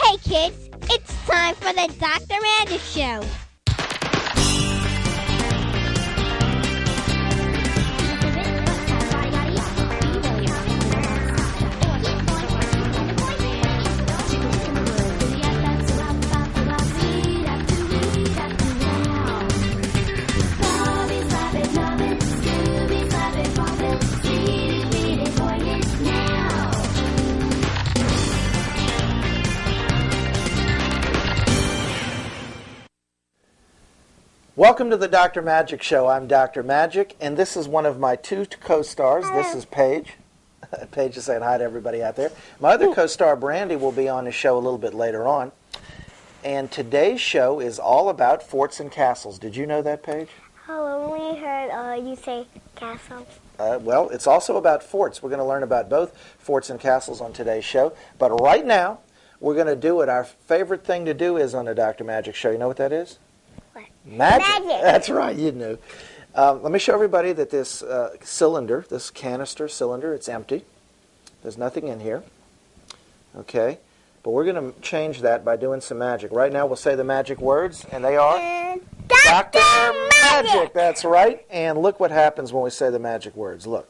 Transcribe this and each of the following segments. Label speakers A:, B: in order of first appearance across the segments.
A: Hey kids, it's time for the Dr. Magic Show.
B: Welcome to the Dr. Magic Show. I'm Dr. Magic, and this is one of my two co-stars. This is Paige. Paige is saying hi to everybody out there. My other co-star, Brandy, will be on the show a little bit later on. And today's show is all about forts and castles. Did you know that, Paige?
C: Oh, when we heard you say castle.
B: Well, it's also about forts. We're going to learn about both forts and castles on today's show. But right now, we're going to do what our favorite thing to do is on the Dr. Magic Show. You know what that is? Magic. That's right, you knew. Let me show everybody that this cylinder, this canister cylinder, it's empty. There's nothing in here. Okay, but we're going to change that by doing some magic. Right now we'll say the magic words, and they are
C: Dr. Magic.
B: That's right, and look what happens when we say the magic words. Look,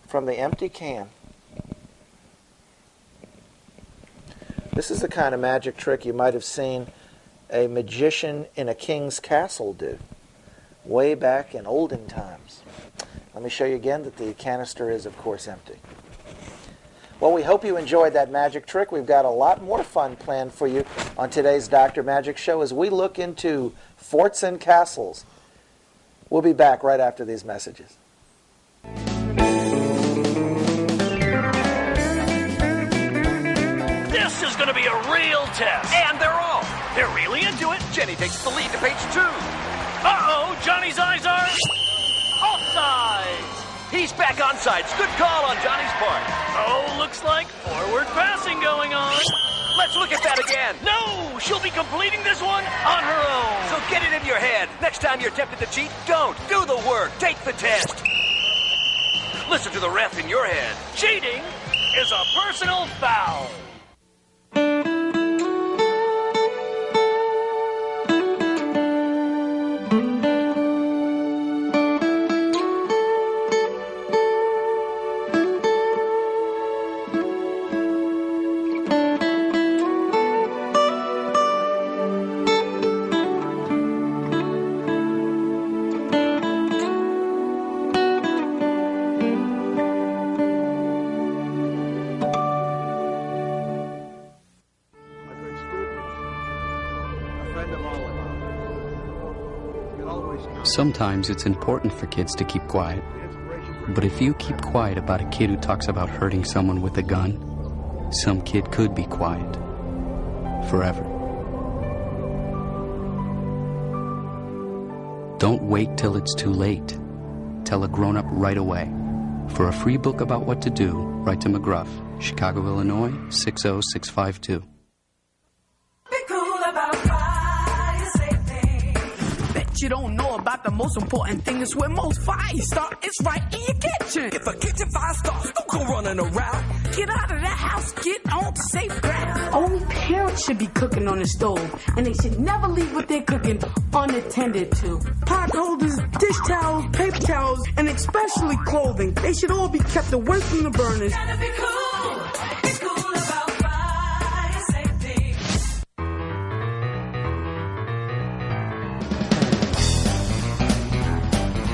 B: from the empty can. This is the kind of magic trick you might have seen a magician in a king's castle do way back in olden times. Let me show you again that the canister is, of course, empty. Well, we hope you enjoyed that magic trick. We've got a lot more fun planned for you on today's Dr. Magic Show as we look into forts and castles. We'll be back right after these messages.
D: This is going to be a real test.
E: And they're
D: really into it.
E: Jenny takes the lead to page 2.
D: Uh-oh, Johnny's eyes are offsides.
E: He's back on sides. Good call on Johnny's part.
D: Oh, looks like forward passing going on.
E: Let's look at that again.
D: No, she'll be completing this one on her own.
E: So get it in your head. Next time you're tempted to cheat, don't. Do the work. Take the test. Listen to the ref in your head.
D: Cheating is a personal foul.
F: Sometimes it's important for kids to keep quiet. But if you keep quiet about a kid who talks about hurting someone with a gun, some kid could be quiet. Forever. Don't wait till it's too late. Tell a grown-up right away. For a free book about what to do, write to McGruff, Chicago, Illinois, 60652.
G: You don't know about the most important thing is where most fires start. It's right in your kitchen.
H: If a kitchen fire starts, don't go running around.
G: Get out of the house, get on safe ground. Only parents should be cooking on the stove, and they should never leave what they're cooking unattended to. Pot holders, dish towels, paper towels, and especially clothing. They should all be kept away from the burners.
H: Gotta be cool. Be cool about fire safety.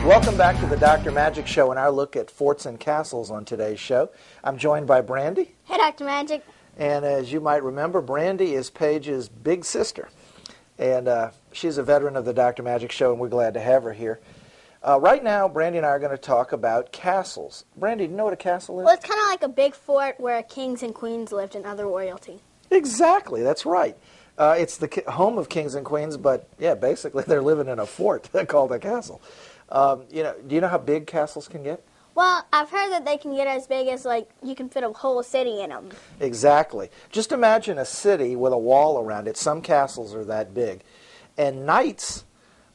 B: Welcome back to the Dr. Magic Show and our look at forts and castles on today's show. I'm joined by Brandy.
C: Hey, Dr. Magic.
B: And as you might remember, Brandy is Paige's big sister. And she's a veteran of the Dr. Magic Show, and we're glad to have her here. Right now, Brandy and I are going to talk about castles. Brandy, do you know what a castle is?
C: Well, it's kind of like a big fort where kings and queens lived and other royalty.
B: Exactly, that's right. It's the home of kings and queens, but yeah, basically they're living in a fort called a castle. Do you know how big castles can get?
C: Well, I've heard that they can get as big as, like, you can fit a whole city in them.
B: Exactly. Just imagine a city with a wall around it. Some castles are that big. And knights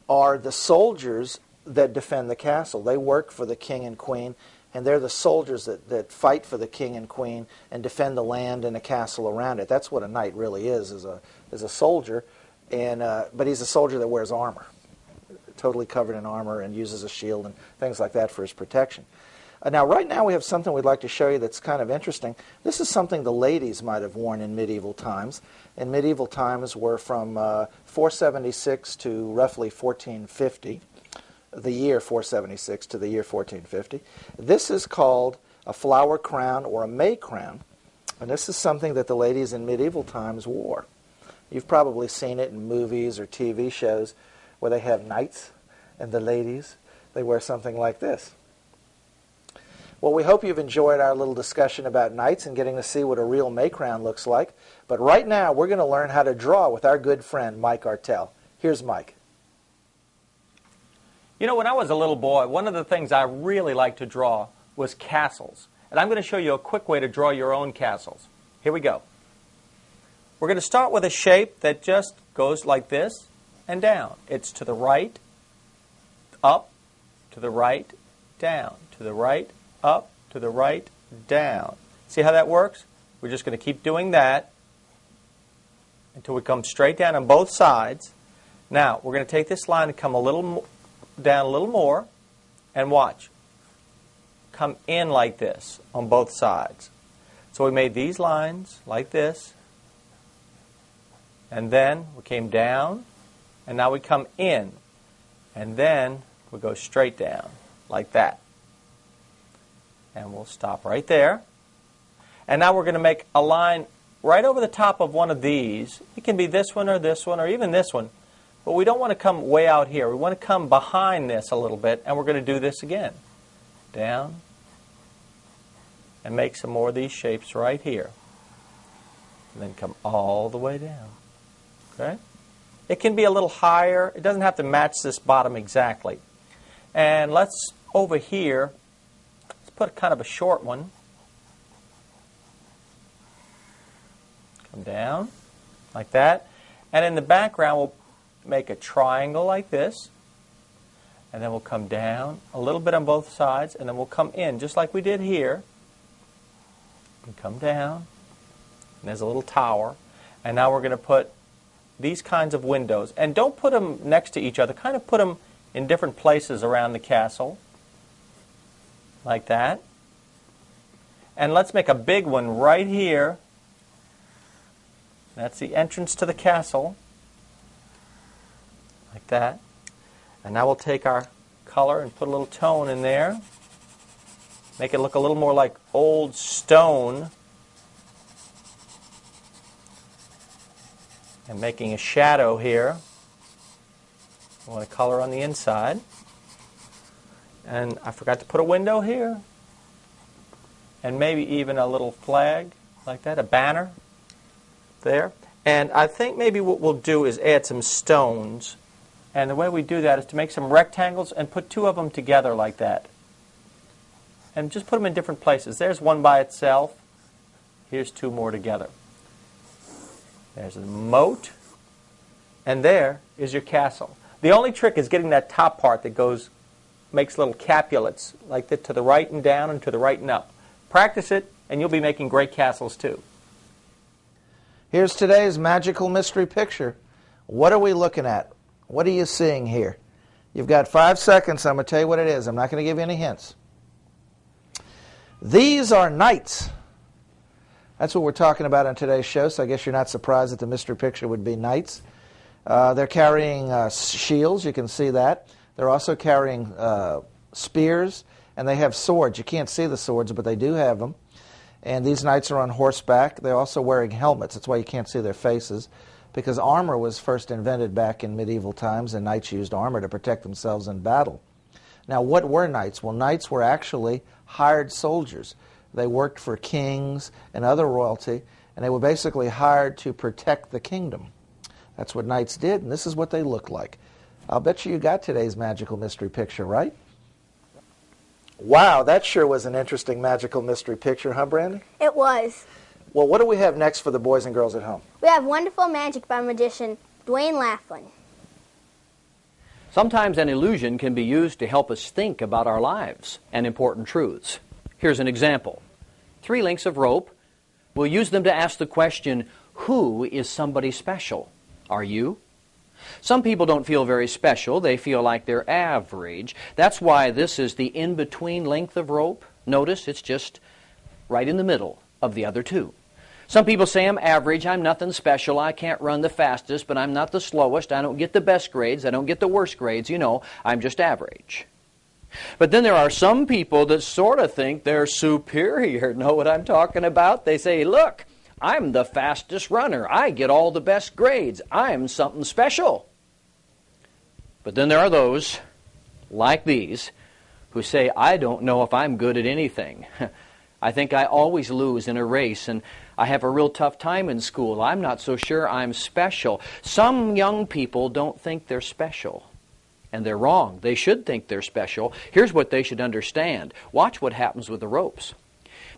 B: are the soldiers that defend the castle. They work for the king and queen, and they're the soldiers that fight for the king and queen and defend the land and the castle around it. That's what a knight really is a soldier, and but he's a soldier that wears armor, totally covered in armor, and uses a shield and things like that for his protection. Now, right now we have something we'd like to show you that's kind of interesting. This is something the ladies might have worn in medieval times. In medieval times, we're from 476 to roughly 1450, the year 476 to the year 1450. This is called a flower crown or a May crown, and this is something that the ladies in medieval times wore. You've probably seen it in movies or TV shows where they have knights, and the ladies, they wear something like this. Well, we hope you've enjoyed our little discussion about knights and getting to see what a real May crown looks like. But right now, we're going to learn how to draw with our good friend, Mike Artell. Here's Mike.
I: You know, when I was a little boy, one of the things I really liked to draw was castles. And I'm going to show you a quick way to draw your own castles. Here we go. We're going to start with a shape that just goes like this and down. It's to the right, up, to the right, down, to the right, up, to the right, down. See how that works? We're just going to keep doing that until we come straight down on both sides. Now, we're going to take this line and come a little down a little more, and watch. Come in like this on both sides. So we made these lines like this, and then we came down, and now we come in, and then we go straight down like that. And we'll stop right there. And now we're going to make a line right over the top of one of these. It can be this one or even this one. But we don't want to come way out here. We want to come behind this a little bit, and we're going to do this again. Down. And make some more of these shapes right here. And then come all the way down. Okay? It can be a little higher. It doesn't have to match this bottom exactly. And let's, over here, put kind of a short one. Come down like that. And in the background, we'll make a triangle like this. And then we'll come down a little bit on both sides. And then we'll come in, just like we did here. And come down. And there's a little tower. And now we're going to put these kinds of windows. And don't put them next to each other. Kind of put them in different places around the castle. Like that. And let's make a big one right here. That's the entrance to the castle. Like that. And now we'll take our color and put a little tone in there. Make it look a little more like old stone. And making a shadow here. I want a color on the inside. And I forgot to put a window here. And maybe even a little flag like that, a banner there. And I think maybe what we'll do is add some stones. And the way we do that is to make some rectangles and put two of them together like that. And just put them in different places. There's one by itself. Here's two more together. There's a moat. And there is your castle. The only trick is getting that top part that makes little capulets like that to the right and down and to the right and up. Practice it, and you'll be making great castles too.
B: Here's today's magical mystery picture. What are we looking at? What are you seeing here? You've got 5 seconds. I'm going to tell you what it is. I'm not going to give you any hints. These are knights. That's what we're talking about on today's show, so I guess you're not surprised that the mystery picture would be knights. They're carrying shields. You can see that. They're also carrying spears, and they have swords. You can't see the swords, but they do have them. And these knights are on horseback. They're also wearing helmets. That's why you can't see their faces, because armor was first invented back in medieval times, and knights used armor to protect themselves in battle. Now, what were knights? Well, knights were actually hired soldiers. They worked for kings and other royalty, and they were basically hired to protect the kingdom. That's what knights did, and this is what they looked like. I'll bet you got today's magical mystery picture, right? Wow, that sure was an interesting magical mystery picture, huh, Brandy?
C: It was.
B: Well, what do we have next for the boys and girls at home?
C: We have Wonderful Magic by magician Dwayne Laughlin.
J: Sometimes an illusion can be used to help us think about our lives and important truths. Here's an example. 3 links of rope. We'll use them to ask the question, who is somebody special? Are you? Some people don't feel very special. They feel like they're average. That's why this is the in-between length of rope. Notice it's just right in the middle of the other 2. Some people say I'm average, I'm nothing special, I can't run the fastest, but I'm not the slowest, I don't get the best grades, I don't get the worst grades, you know, I'm just average. But then there are some people that sort of think they're superior. Know what I'm talking about? They say, look, I'm the fastest runner, I get all the best grades, I'm something special. But then there are those, like these, who say, I don't know if I'm good at anything. I think I always lose in a race, and I have a real tough time in school. I'm not so sure I'm special. Some young people don't think they're special, and they're wrong. They should think they're special. Here's what they should understand. Watch what happens with the ropes.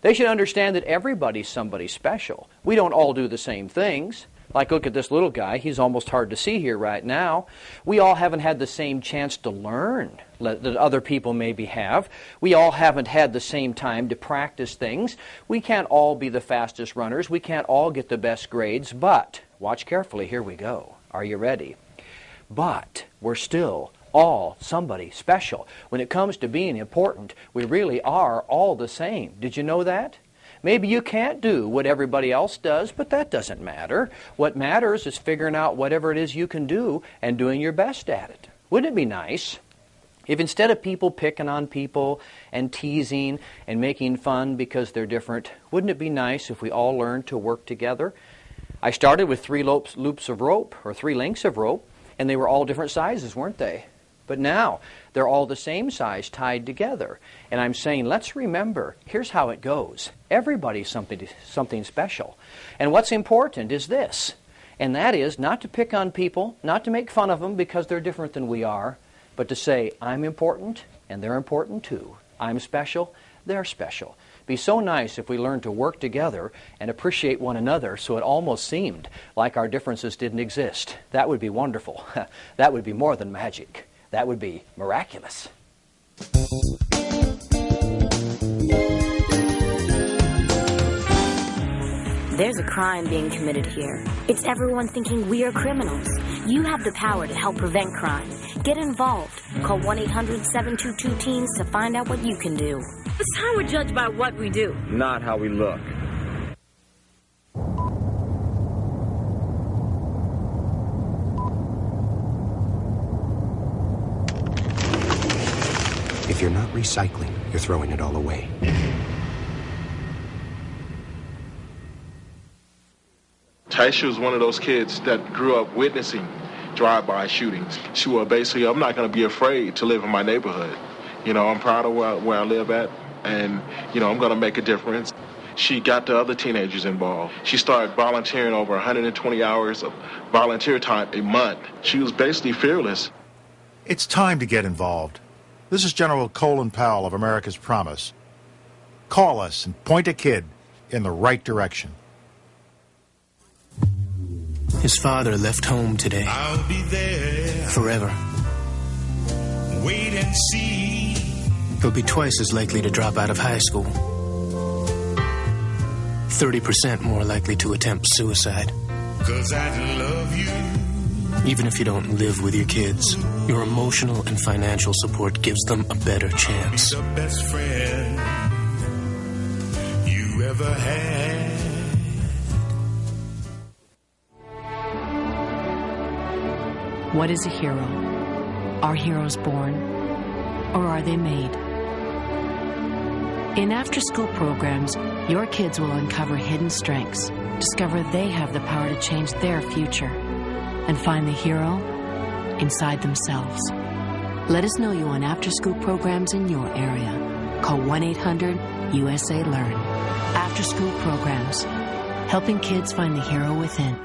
J: They should understand that everybody's somebody special. We don't all do the same things. Like, look at this little guy. He's almost hard to see here right now. We all haven't had the same chance to learn that other people maybe have. We all haven't had the same time to practice things. We can't all be the fastest runners. We can't all get the best grades. But, watch carefully. Here we go. Are you ready? But we're still all somebody special. When it comes to being important, we really are all the same. Did you know that? Maybe you can't do what everybody else does, but that doesn't matter. What matters is figuring out whatever it is you can do and doing your best at it. Wouldn't it be nice if instead of people picking on people and teasing and making fun because they're different, wouldn't it be nice if we all learned to work together? I started with 3 loops of rope, or 3 lengths of rope, and they were all different sizes, weren't they? But now, they're all the same size tied together. And I'm saying, let's remember, here's how it goes. Everybody's something special. And what's important is this, and that is not to pick on people, not to make fun of them because they're different than we are, but to say, I'm important, and they're important too. I'm special, they're special. It'd be so nice if we learned to work together and appreciate one another so it almost seemed like our differences didn't exist. That would be wonderful. That would be more than magic. That would be miraculous.
K: There's a crime being committed here. It's everyone thinking we are criminals. You have the power to help prevent crime. Get involved. Call 1-800-722-TEENS to find out what you can do.
L: It's how we're judged by what we do,
M: not how we look.
N: If you're not recycling, you're throwing it all away.
O: Taisha was one of those kids that grew up witnessing drive-by shootings. She was basically, I'm not going to be afraid to live in my neighborhood. You know, I'm proud of where I live at, and, you know, I'm going to make a difference. She got the other teenagers involved. She started volunteering over 120 hours of volunteer time a month. She was basically fearless.
P: It's time to get involved. This is General Colin Powell of America's Promise. Call us and point a kid in the right direction.
Q: His father left home today.
R: I'll be there.
Q: Forever.
R: Wait and see.
Q: He'll be twice as likely to drop out of high school. 30% more likely to attempt suicide.
R: 'Cause I love you.
Q: Even if you don't live with your kids, your emotional and financial support gives them a better chance.
R: I'll be the best friend you ever had.
S: What is a hero? Are heroes born, or are they made? In after-school programs, your kids will uncover hidden strengths, discover they have the power to change their future, and find the hero inside themselves. Let us know you on after-school programs in your area. Call 1-800-USA-LEARN. After-school programs, helping kids find the hero within.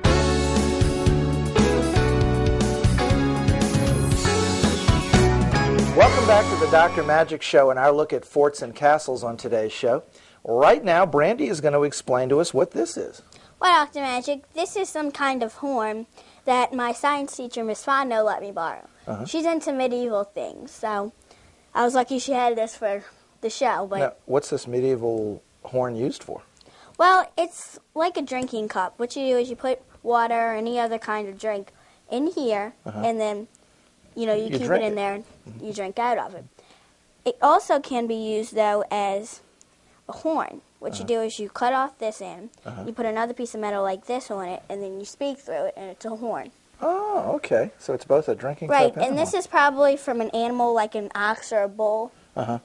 B: Welcome back to the Dr. Magic Show and our look at forts and castles on today's show. Right now, Brandy is going to explain to us what this is.
C: Well, Dr. Magic, this is some kind of horn that my science teacher, Miss Fondo, let me borrow. She's into medieval things, so I was lucky she had this for the show. But
B: Now, what's this medieval horn used for?
C: well, it's like a drinking cup. What you do is you put water or any other kind of drink in here, and then you keep it
B: drink
C: in
B: it.
C: there and you drink out of it. It also can be used though as a horn. What you do is you cut off this end, you put another piece of metal like this on it, and then you speak through it, and it's a horn.
B: Oh, okay. So it's both a drinking
C: Right,
B: cup
C: and this is probably from an animal like an ox or a bull,
B: Uh-huh.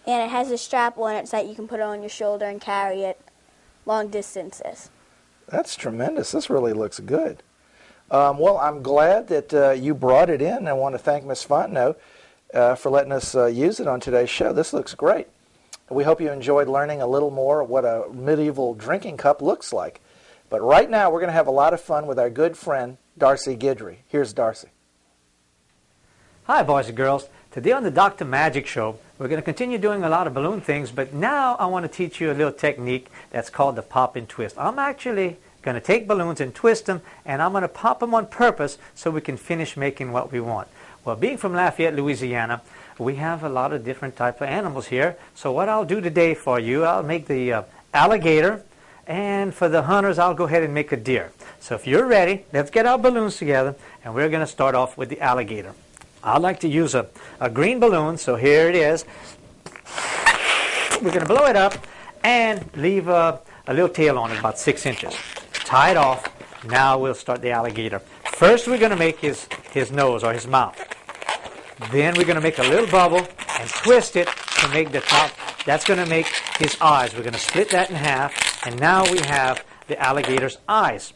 C: and it has a strap on it so that you can put it on your shoulder and carry it long distances.
B: That's tremendous. This really looks good. Well, I'm glad that you brought it in. I want to thank Miss Fontenot for letting us use it on today's show. This looks great. We hope you enjoyed learning a little more of what a medieval drinking cup looks like. But right now, we're going to have a lot of fun with our good friend, Darcy Guidry. Here's Darcy.
M: Hi, boys and girls. Today on the Dr. Magic Show, we're going to continue doing a lot of balloon things, but now I want to teach you a little technique that's called the pop and twist. I'm actually going to take balloons and twist them, and I'm going to pop them on purpose so we can finish making what we want. Well, being from Lafayette, Louisiana, we have a lot of different types of animals here. So what I'll do today for you, I'll make the alligator, and for the hunters, I'll go ahead and make a deer. So if you're ready, let's get our balloons together, and we're going to start off with the alligator. I like to use a green balloon, so here it is. We're going to blow it up and leave a little tail on it, about 6 inches. Tie it off. Now we'll start the alligator. First we're going to make his nose or his mouth. Then we're going to make a little bubble and twist it to make the top. That's going to make his eyes. We're going to split that in half, and now we have the alligator's eyes.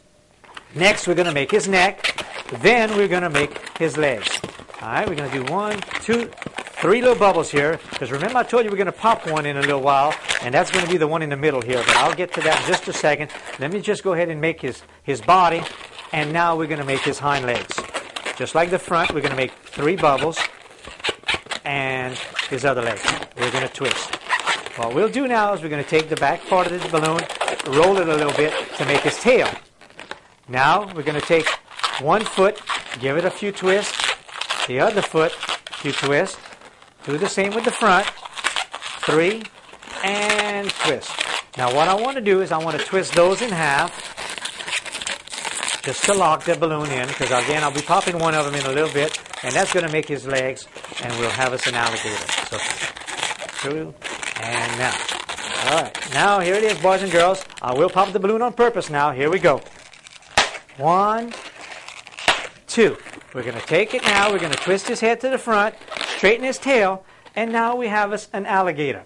M: Next we're going to make his neck. Then we're going to make his legs. All right, we're going to do 1, 2, 3 little bubbles here, because remember I told you we're going to pop one in a little while, and that's going to be the one in the middle here, but I'll get to that in just a second. Let me just go ahead and make his body, and now we're going to make his hind legs. Just like the front, we're going to make 3 bubbles, and his other leg. We're going to twist. What we'll do now is we're going to take the back part of this balloon, roll it a little bit to make his tail. Now we're going to take one foot, give it a few twists, the other foot, a few twists, do the same with the front, 3, and twist. Now what I want to do is I want to twist those in half, just to lock the balloon in, because again I'll be popping one of them in a little bit, and that's going to make his legs, and we'll have us an alligator. So, 2, and now. All right, now here it is, boys and girls. I will pop the balloon on purpose now. Here we go. 1, 2. We're going to take it now. We're going to twist his head to the front, straighten his tail, and now we have us an alligator.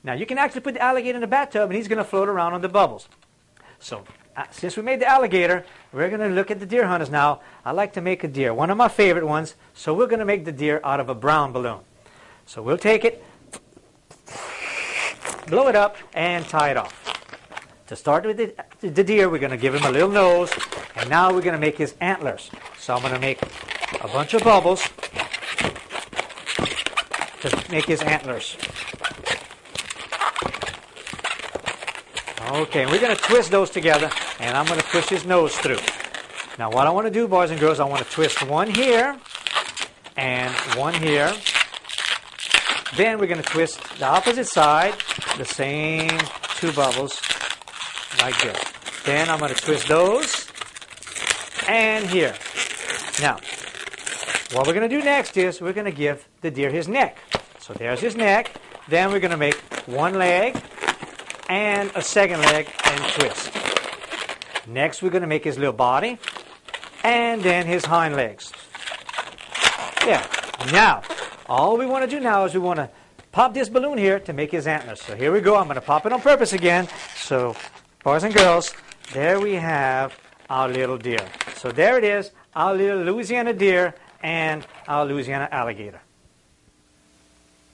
M: Now you can actually put the alligator in the bathtub, and he's going to float around on the bubbles. So since we made the alligator, we're going to look at the deer hunters now. I like to make a deer, one of my favorite ones. So we're going to make the deer out of a brown balloon. So we'll take it, blow it up, and tie it off. To start with the deer, we're going to give him a little nose, and now we're going to make his antlers. So I'm going to make a bunch of bubbles to make his antlers. Okay, we're going to twist those together, and I'm going to push his nose through. Now what I want to do, boys and girls, I want to twist one here and one here. Then we're going to twist the opposite side, the same 2 bubbles, like this. Then I'm going to twist those, and here. Now, what we're going to do next is we're going to give the deer his neck. So there's his neck. Then we're going to make one leg and a second leg and twist. Next we're going to make his little body and then his hind legs. Yeah. Now, all we want to do now is we want to pop this balloon here to make his antlers. So here we go. I'm going to pop it on purpose again. So, boys and girls, there we have our little deer. So there it is, our little Louisiana deer and our Louisiana alligator.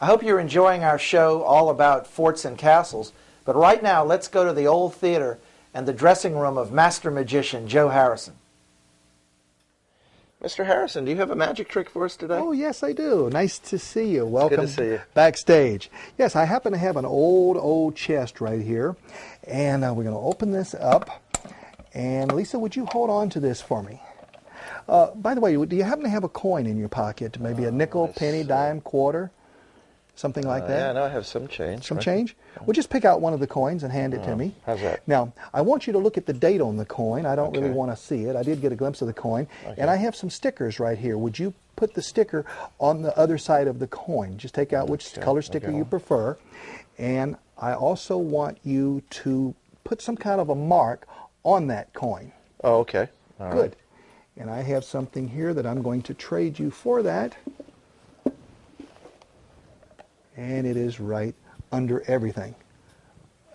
B: I hope you're enjoying our show all about forts and castles. But right now, let's go to the old theater and the dressing room of master magician Joe Harrison. Mr. Harrison, do you have a magic trick for us today?
T: Oh, yes, I do. Nice to see you. Welcome
B: good to see you.
T: Backstage. Yes, I happen to have an old chest right here. And we're going to open this up. And Lisa, would you hold on to this for me? By the way, do you happen to have a coin in your pocket? Maybe a nickel, penny, dime, quarter? Something like that?
B: Yeah, I know I have some change.
T: Some
B: right?
T: change? Well, just pick out one of the coins and hand it to me.
B: How's that?
T: Now, I want you to look at the date on the coin. I don't really
B: Okay.
T: want to see it. I did get a glimpse of the coin.
B: Okay.
T: And I have some stickers right here. Would you put the sticker on the other side of the coin? Just take out which color sticker you prefer. And I also want you to put some kind of a mark on that coin.
B: Oh, okay. All
T: Good.
B: right.
T: And I have something here that I'm going to trade you for that. And it is right under everything.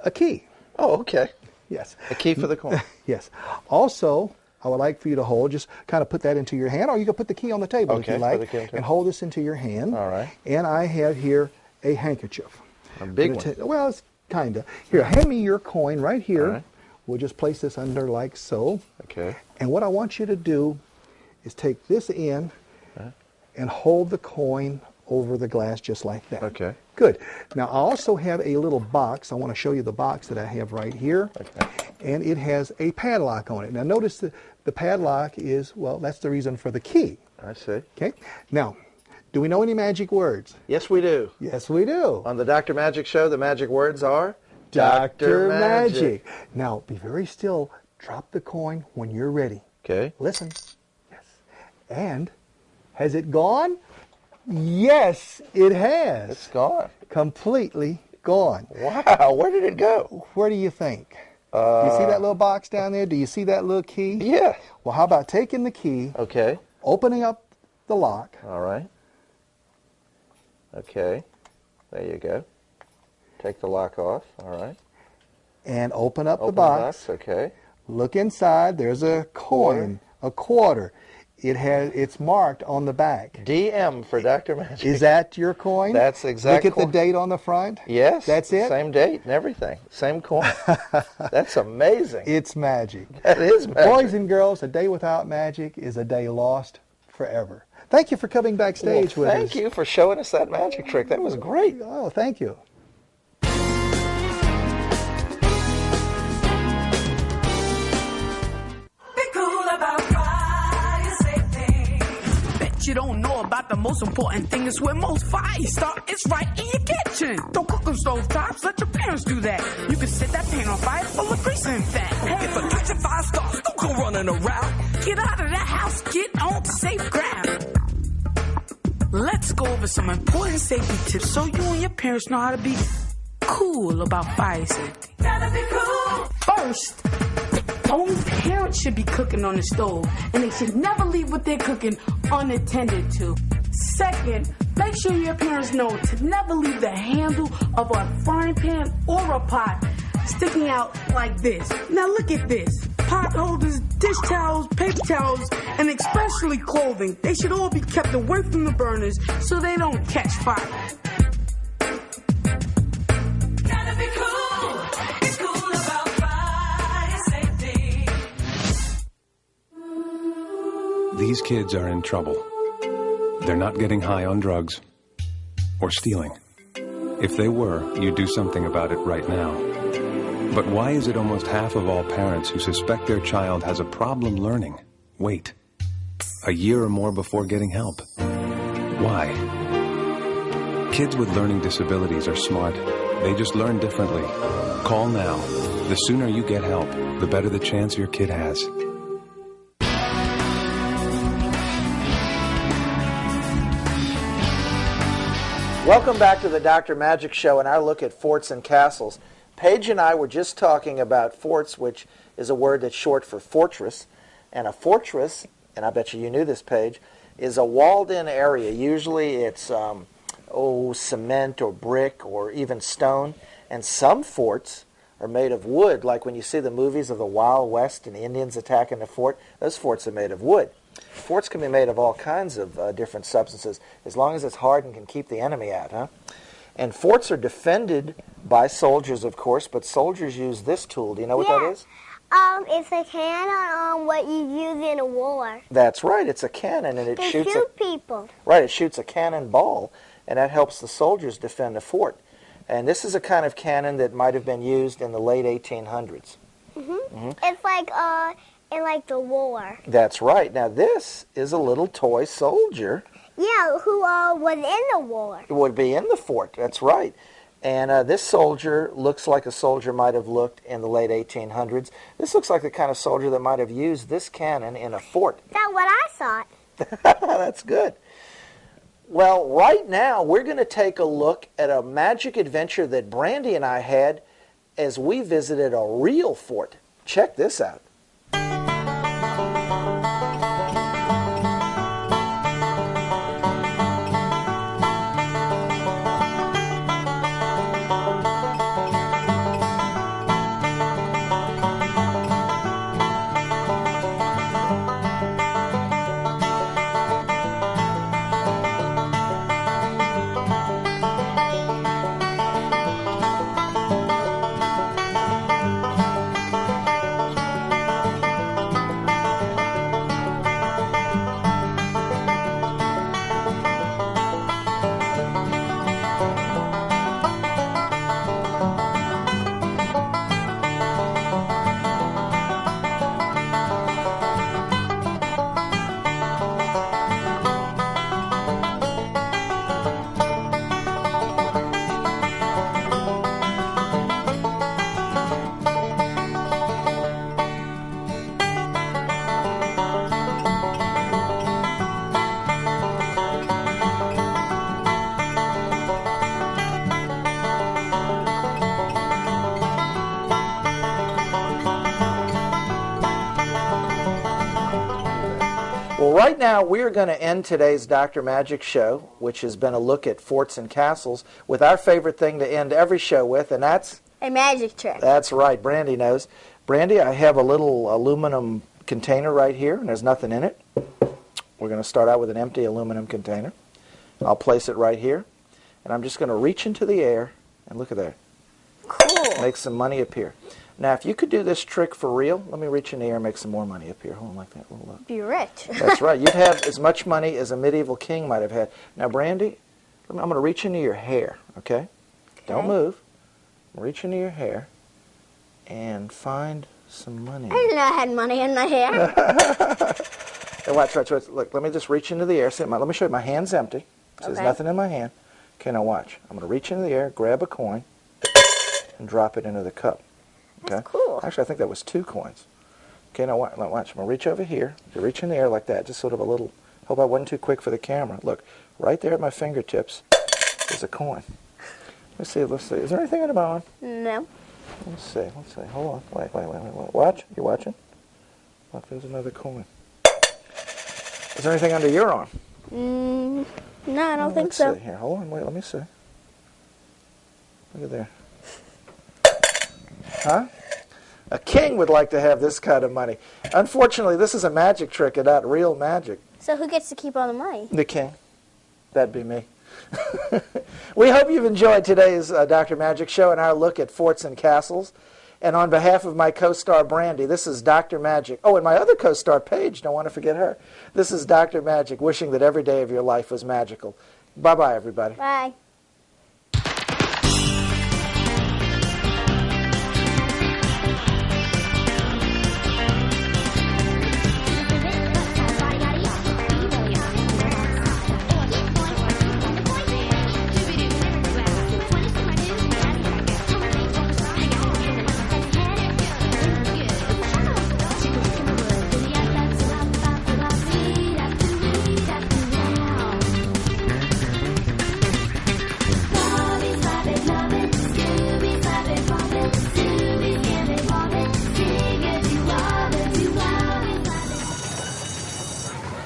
T: A key.
B: Oh, okay.
T: Yes.
B: A key for the coin.
T: Yes. Also, I would like for you to hold, just kind of put that into your hand, or you can put the key on the table if
B: Okay,
T: you
B: put
T: like,
B: the key on the table.
T: and hold this into your hand.
B: All right.
T: And I have here a handkerchief.
B: A big one.
T: Well, it's kind of. Here, hand me your coin right here.
B: All right.
T: We'll just place this under like so.
B: Okay.
T: And what I want you to do is take this in and hold the coin over the glass just like that.
B: Okay.
T: Good. Now, I also have a little box. I want to show you the box that I have right here.
B: Okay.
T: And it has a padlock on it. Now, notice that the padlock is, well, that's the reason for the key.
B: I see.
T: Okay. Now, do we know any magic words?
B: Yes, we do.
T: Yes, we do.
B: On the Dr. Magic Show, the magic words are
T: Dr. Magic. Now, be very still. Drop the coin when you're ready.
B: Okay.
T: Listen. Yes. And has it gone? Yes, it has.
B: It's gone.
T: Completely gone.
B: Wow, where did it go?
T: Where do you think? Do you see that little box down there? Do you see that little key?
B: Yeah.
T: Well, how about taking the key,
B: Okay.
T: opening up the lock,
B: All right. Okay. There you go. Take the lock off. All right.
T: and open up
B: Open
T: the box.
B: Okay.
T: Look inside. There's a coin, a quarter. It's marked on the back.
B: DM for Dr. Magic.
T: Is that your coin?
B: That's exact
T: Look at
B: coin.
T: the date on the front.
B: Yes.
T: That's it?
B: Same date and everything. Same coin. That's amazing.
T: It's magic.
B: That is magic.
T: Boys and girls, a day without magic is a day lost forever. Thank you for coming backstage with us.
B: Thank you for showing us that magic trick. That was great.
T: Oh, thank you.
G: Bet you don't know about the most important thing. It's where most fires start. It's right in your kitchen. Don't cook on stove tops. Let your parents do that. You can set that pan on fire full of grease and fat. Hey,
E: If a kitchen fire starts, don't go running around.
G: get out of that house. Get on safe ground. Let's go over some important safety tips so you and your parents know how to be cool about fire safety.
H: Gotta be cool.
G: First, only parents should be cooking on the stove, and they should never leave what they're cooking unattended to. Second, make sure your parents know to never leave the handle of a frying pan or a pot sticking out like this. Now look at this. Pot holders, dish towels, paper towels, and especially clothing. They should all be kept away from the burners so they don't catch fire.
H: Gotta be cool. It's cool about fire safety.
U: These kids are in trouble. They're not getting high on drugs or stealing. If they were, you'd do something about it right now. But why is it almost half of all parents who suspect their child has a problem learning wait a year or more before getting help? Why? Kids with learning disabilities are smart. They just learn differently. Call now. The sooner you get help, the better the chance your kid has.
B: Welcome back to the Dr. Magic Show and our look at forts and castles. Paige and I were just talking about forts, which is a word that's short for fortress. And a fortress, and I bet you knew this, Paige, is a walled-in area. Usually it's cement or brick or even stone. And some forts are made of wood, like when you see the movies of the Wild West and the Indians attacking a fort. Those forts are made of wood. Forts can be made of all kinds of different substances, as long as it's hard and can keep the enemy out, huh? And forts are defended by soldiers, of course, but soldiers use this tool. Do you know what that is?
A: It's a cannon what you use in a war.
B: That's right. It's a cannon, and it
A: To
B: shoots
A: shoot people.
B: Right, it shoots a cannonball, and that helps the soldiers defend a fort. And this is a kind of cannon that might have been used in the late 1800s.
A: It's like in like the war.
B: That's right. Now this is a little toy soldier.
A: Yeah, who was in the war.
B: It would be in the fort. That's right. And this soldier looks like a soldier might have looked in the late 1800s. This looks like the kind of soldier that might have used this cannon in a fort.
A: That's what I thought.
B: That's good. Well, right now we're going to take a look at a magic adventure that Brandy and I had as we visited a real fort. Check this out. Well, right now we are going to end today's Dr. Magic show, which has been a look at forts and castles, with our favorite thing to end every show with, and that's...
C: a magic trick.
B: That's right. Brandy knows. Brandy, I have a little aluminum container right here, and there's nothing in it. We're going to start out with an empty aluminum container. I'll place it right here, and I'm just going to reach into the air, and look at that.
C: Cool.
B: Make some money appear. Now, if you could do this trick for real, let me reach in the air and make some more money appear. Hold on, like that. Roll up.
C: Be rich.
B: That's right. You'd have as much money as a medieval king might have had. Now, Brandy, I'm going to reach into your hair, okay? Don't move. Reach into your hair and find some money.
C: I didn't know I had money in my hair.
B: And watch. Look, let me just reach into the air. See, let me show you. My hand's empty. So there's nothing in my hand. Okay, now watch. I'm going to reach into the air, grab a coin, and drop it into the cup. Okay?
C: That's cool.
B: Actually, I think that was 2 coins. Okay, now watch. I'm going to reach over here. You reach in the air like that, just sort of a little. Hope I wasn't too quick for the camera. Look, right there at my fingertips is a coin. Let's see. Is there anything in the bone?
C: No.
B: Let's see. Hold on. Wait. Watch. You watching? Look, there's another coin. Is there anything under your arm?
C: No, I don't think so.
B: Let's see. Here, hold on. Wait, let me see. Look at there. Huh? A king would like to have this kind of money. Unfortunately, this is a magic trick and not real magic.
C: So who gets to keep all the money?
B: The king. That'd be me. We hope you've enjoyed today's Dr. Magic show and our look at forts and castles. And on behalf of my co-star Brandy, this is Dr. Magic. Oh, and my other co-star Paige, don't want to forget her. This is Dr. Magic, wishing that every day of your life was magical. Bye-bye, everybody.
C: Bye.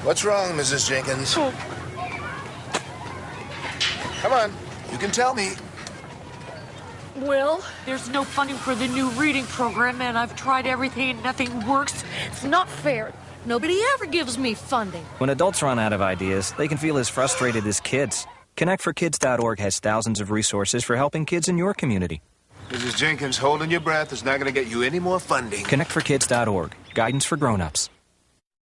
D: What's wrong, Mrs. Jenkins? Come on, you can tell me.
L: Well, there's no funding for the new reading program, and I've tried everything and nothing works. It's not fair. Nobody ever gives me funding.
V: When adults run out of ideas, they can feel as frustrated as kids. ConnectForKids.org has thousands of resources for helping kids in your community.
D: Mrs. Jenkins, holding your breath is not going to get you any more funding.
V: ConnectForKids.org, guidance for grown-ups.